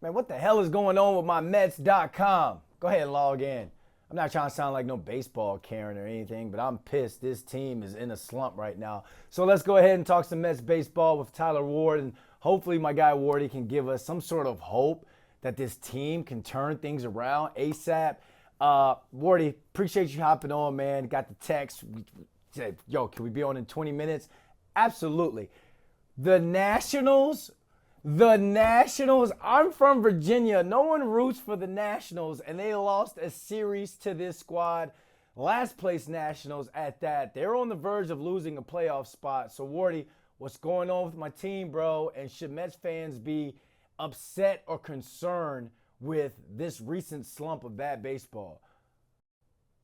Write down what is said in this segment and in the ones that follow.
Man, what the hell is going on with my Mets.com? Go ahead and log in. I'm not trying to sound like no baseball Karen or anything, but I'm pissed. This team is in a slump right now. So let's go ahead and talk some Mets baseball with Tyler Ward, and hopefully my guy Wardy can give us some sort of hope that this team can turn things around ASAP. Wardy, appreciate you hopping on, man. Got the text. We said, yo, can we be on in 20 minutes? Absolutely. The Nationals, I'm from Virginia. No one roots for the Nationals, and they lost a series to this squad. Last place Nationals at that. They're on the verge of losing a playoff spot. So, Wardy, what's going on with my team, bro? And should Mets fans be upset or concerned with this recent slump of bad baseball?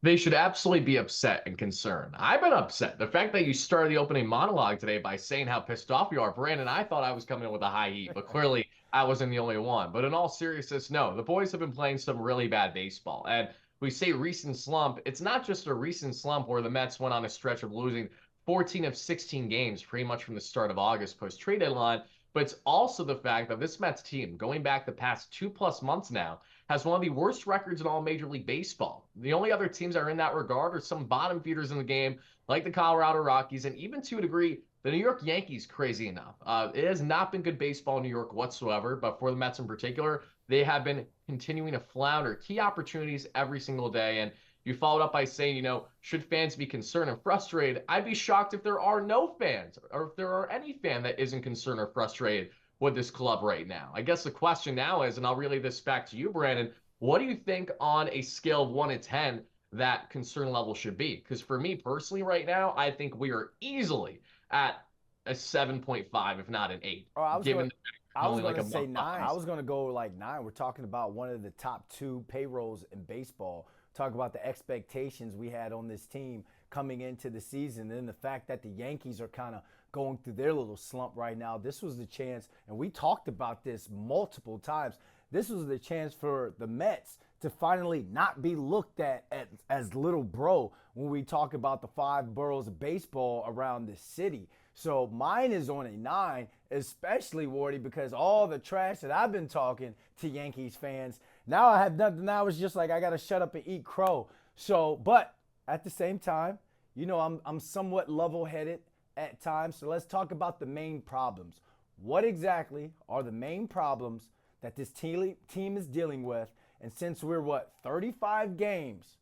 They should absolutely be upset and concerned. I've been upset. The fact that you started the opening monologue today by saying how pissed off you are, Brandon, I thought I was coming in with a high heat, but clearly I wasn't the only one. But in all seriousness, no, the boys have been playing some really bad baseball. And we say recent slump. It's not just a recent slump where the Mets went on a stretch of losing 14 of 16 games pretty much from the start of August post-trade deadline, but it's also the fact that this Mets team, going back the past 2+ months now, has one of the worst records in all Major League Baseball. The only other teams that are in that regard are some bottom feeders in the game, like the Colorado Rockies, and even to a degree, the New York Yankees, crazy enough. It has not been good baseball in New York whatsoever, but for the Mets in particular, they have been continuing to flounder key opportunities every single day. And you followed up by saying, should fans be concerned and frustrated? I'd be shocked if there are no fans or if there are any fan that isn't concerned or frustrated with this club right now. I guess the question now is, and I'll relay this back to you, Brandon, what do you think on a scale of 1 to 10 that concern level should be? Because for me personally right now, I think we are easily at a 7.5, if not an 8, Oh, I was given going. the fact I we're was only going like to a say month nine. I behind. was going to go like nine. We're talking about one of the top two payrolls in baseball. Talk about the expectations we had on this team coming into the season, and then the fact that the Yankees are kind of going through their little slump right now. This was the chance, and we talked about this multiple times. This was the chance for the Mets to finally not be looked at as little bro when we talk about the five boroughs of baseball around the city. So mine is on a 9, especially Wardy, because all the trash that I've been talking to Yankees fans, now I have nothing. Now it's just like I gotta shut up and eat crow. So, but at the same time, I'm somewhat level-headed at times. So let's talk about the main problems. What exactly are the main problems that this team is dealing with? And since we're 35 games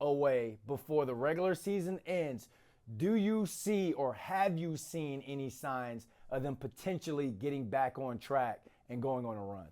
away before the regular season ends, do you see or have you seen any signs of them potentially getting back on track and going on a run?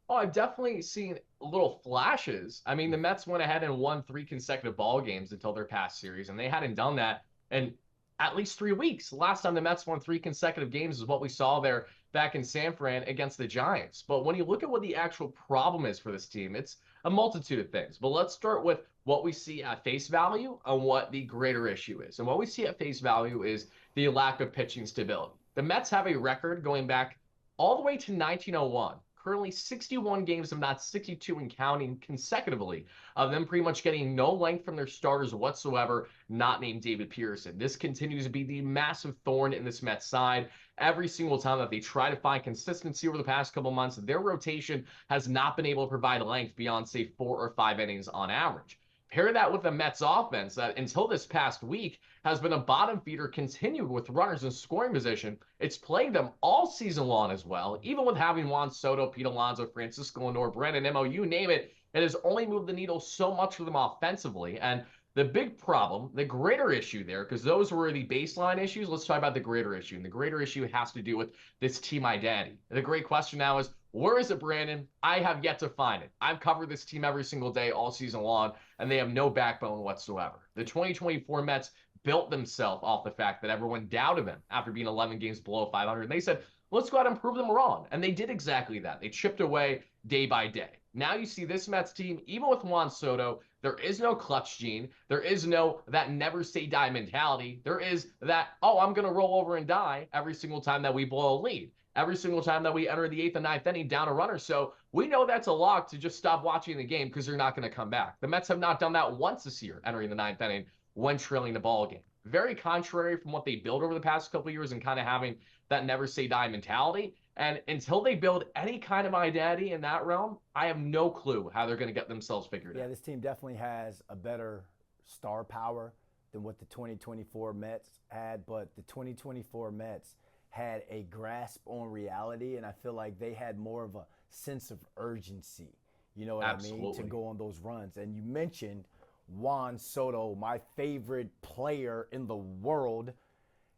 Oh, I've definitely seen little flashes. I mean, the Mets went ahead and won 3 consecutive ball games until their past series, and they hadn't done that in at least 3 weeks. Last time the Mets won 3 consecutive games is what we saw there back in San Fran against the Giants. But when you look at what the actual problem is for this team, it's a multitude of things. But let's start with what we see at face value and what the greater issue is. And what we see at face value is the lack of pitching stability. The Mets have a record going back all the way to 1901. Currently 61 games, if not 62 and counting consecutively, of them pretty much getting no length from their starters whatsoever, not named David Pearson. This continues to be the massive thorn in this Mets side. Every single time that they try to find consistency over the past couple months, their rotation has not been able to provide length beyond, say, 4 or 5 innings on average. Pair that with the Mets offense that until this past week has been a bottom feeder continued with runners in scoring position. It's plagued them all season long as well, even with having Juan Soto, Pete Alonso, Francisco Lindor, Brandon Mo, you name it. It has only moved the needle so much for them offensively. And the big problem, the greater issue there, because those were the baseline issues, let's talk about the greater issue. And the greater issue has to do with this team identity. And the great question now is, where is it, Brandon? I have yet to find it. I've covered this team every single day all season long, and they have no backbone whatsoever. The 2024 Mets built themselves off the fact that everyone doubted them after being 11 games below 500. And they said, let's go out and prove them wrong. And they did exactly that. They chipped away day by day. Now you see this Mets team, even with Juan Soto, there is no clutch gene. There is no that never say die mentality. There is that, oh, I'm going to roll over and die every single time that we blow a lead. Every single time that we enter the 8th and ninth inning down a runner. So we know that's a lock to just stop watching the game because they're not going to come back. The Mets have not done that once this year, entering the 9th inning when trailing the ball game. Very contrary from what they built over the past couple of years and kind of having that never say die mentality. And until they build any kind of identity in that realm, I have no clue how they're going to get themselves figured Yeah, out. this team definitely has a better star power than what the 2024 Mets had, but the 2024 Mets had a grasp on reality, and I feel like they had more of a sense of urgency, you know what I mean, to Absolutely. go on those runs. And you mentioned Juan Soto, my favorite player in the world.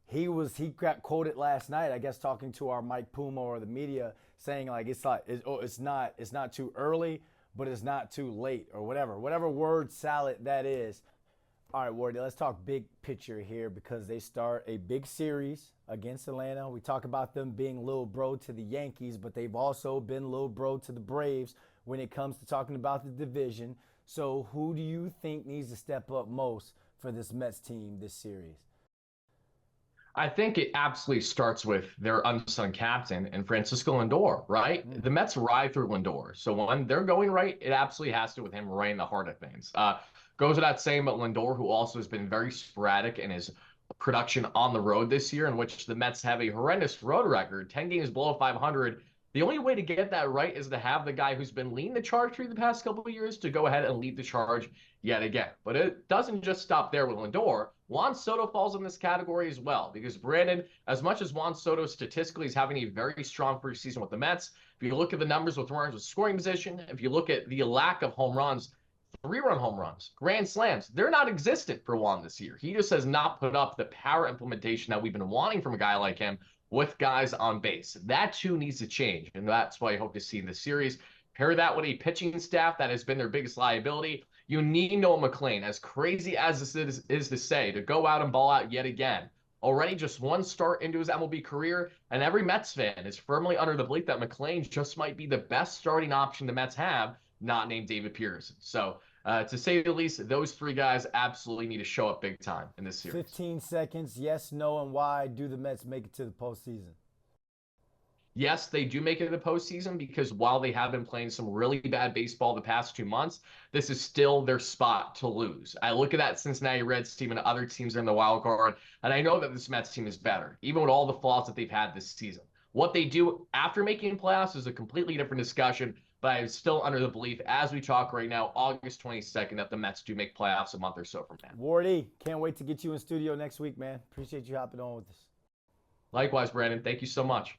He got quoted last night, I guess, talking to our Mike Puma or the media, saying like it's not too early, but it's not too late or whatever word salad that is. All right, Wardy, let's talk big picture here because they start a big series against Atlanta. We talk about them being little bro to the Yankees, but they've also been little bro to the Braves when it comes to talking about the division. So who do you think needs to step up most for this Mets team this series? I think it absolutely starts with their unsung captain and Francisco Lindor, right? Mm. The Mets ride through Lindor. So when they're going right, it absolutely has to with him right in the heart of things. Goes without saying about Lindor, who also has been very sporadic in his production on the road this year, in which the Mets have a horrendous road record, 10 games below 500. The only way to get that right is to have the guy who's been leading the charge through the past couple of years to go ahead and lead the charge yet again. But it doesn't just stop there with Lindor. Juan Soto falls in this category as well because Brandon, as much as Juan Soto statistically is having a very strong preseason with the Mets, if you look at the numbers with runners with scoring position, if you look at the lack of home runs, 3-run home runs, grand slams, they're not existent for Juan this year. He just has not put up the power implementation that we've been wanting from a guy like him with guys on base. That too needs to change, and that's what I hope to see in the series. Pair that with a pitching staff that has been their biggest liability. You need Noah McLean, as crazy as this is to say, to go out and ball out yet again. Already just one start into his MLB career, and every Mets fan is firmly under the belief that McLean just might be the best starting option the Mets have, not named David Peterson. So, to say the least, those three guys absolutely need to show up big time in this series. 15 seconds, yes, no, and why do the Mets make it to the postseason? Yes, they do make it to the postseason because while they have been playing some really bad baseball the past 2 months, this is still their spot to lose. I look at that Cincinnati Reds team and other teams in the wild card, and I know that this Mets team is better, even with all the flaws that they've had this season. What they do after making playoffs is a completely different discussion, but I'm still under the belief, as we talk right now, August 22nd, that the Mets do make playoffs a month or so from now. Wardy, can't wait to get you in studio next week, man. Appreciate you hopping on with us. Likewise, Brandon, thank you so much.